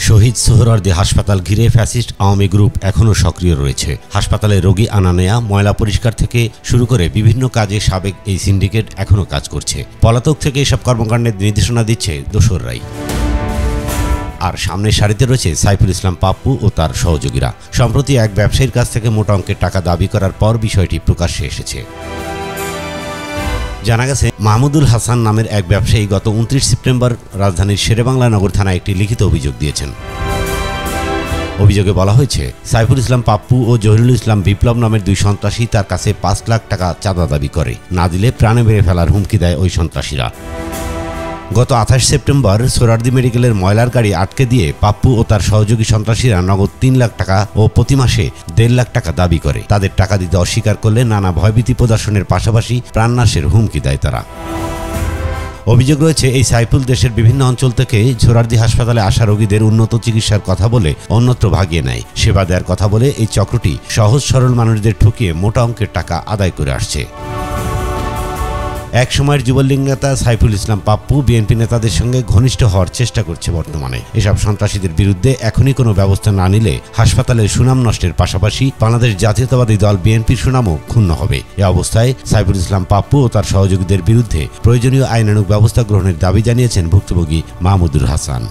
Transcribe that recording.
শহীদ সোহরাওয়ার্দী হাসপাতাল ঘিরে fascist Awami group এখনও সক্রিয় রয়েছে। হাসপাতালে রোগী আনা নেয়া, ময়লা পরিষ্কার থেকে শুরু করে বিভিন্ন কাজে সাবেক এই সিন্ডিকেট এখনও কাজ করছে। পলাতক থেকে এসব কর্মকাণ্ডের নির্দেশনা দিচ্ছে দোসররাই। আর সামনের সারিতে রয়েছে সাইফুল ইসলাম পাপ্পু ও তার সহযোগীরা। সম্প্রতি এক ব্যবসায়ীর কাছ থেকে মোটা অঙ্কের টাকা দাবি করার পর বিষয়টি প্রকাশ্যে এসেছে। জানা গেছে, মাহমুদুল হাসান নামের এক ব্যবসায়ী গত 29 সেপ্টেম্বর রাজধানীর শেরেবাংলা নগর থানায় একটি লিখিত অভিযোগ দিয়েছেন। অভিযোগে বলা হয়েছে, সাইফুল ইসলাম পাপ্পু ও জহিরুল ইসলাম বিপ্লব নামের দুই সন্ত্রাসী তার কাছে 5 লাখ টাকা চাঁদা দাবি করে। না দিলে প্রাণে মেরে ফেলার হুমকি দেয় ওই সন্ত্রাসীরা। গত 28 সেপ্টেম্বর সোহরাওয়ার্দী মেডিকেলের ময়লার গাড়ি আটকে দিয়ে পাপ্পু ও তার সহযোগী সন্ত্রাসীরা নগদ 3 লাখ টাকা ও প্রতি মাসে 1.5 লাখ টাকা দাবি করে। তাদের টাকা দিতে অস্বীকার করলে নানা ভয়ভীতি প্রদর্শনের পাশাপাশি প্রাণনাশের হুমকি দেয় তারা। অভিযোগ রয়েছে, এই সাইফুল দেশের বিভিন্ন অঞ্চল থেকে সোহরাওয়ার্দী হাসপাতালে আসা রোগীদের উন্নত চিকিৎসার কথা বলে অন্যত্র ভাগিয়ে নেয়। সেবা দেওয়ার কথা বলে এই চক্রটি সহজ সরল মানুষদের ঠকিয়ে মোটা অঙ্কের টাকা আদায় করে আসছে। এক সময়ের যুবলীগ নেতা সাইফুল ইসলাম পাপ্পু বিএনপি নেতাদের সঙ্গে ঘনিষ্ঠ হওয়ার চেষ্টা করছে বর্তমানে। এসব সন্ত্রাসীদের বিরুদ্ধে এখনই কোনো ব্যবস্থা না নিলে হাসপাতালের সুনাম নষ্টের পাশাপাশি বাংলাদেশ জাতীয়তাবাদী দল বিএনপির সুনামও ক্ষুণ্ণ হবে। এ অবস্থায় সাইফুল ইসলাম পাপ্পু ও তার সহযোগীদের বিরুদ্ধে প্রয়োজনীয় আইনানুগ ব্যবস্থা গ্রহণের দাবি জানিয়েছেন ভুক্তভোগী মাহমুদুল হাসান।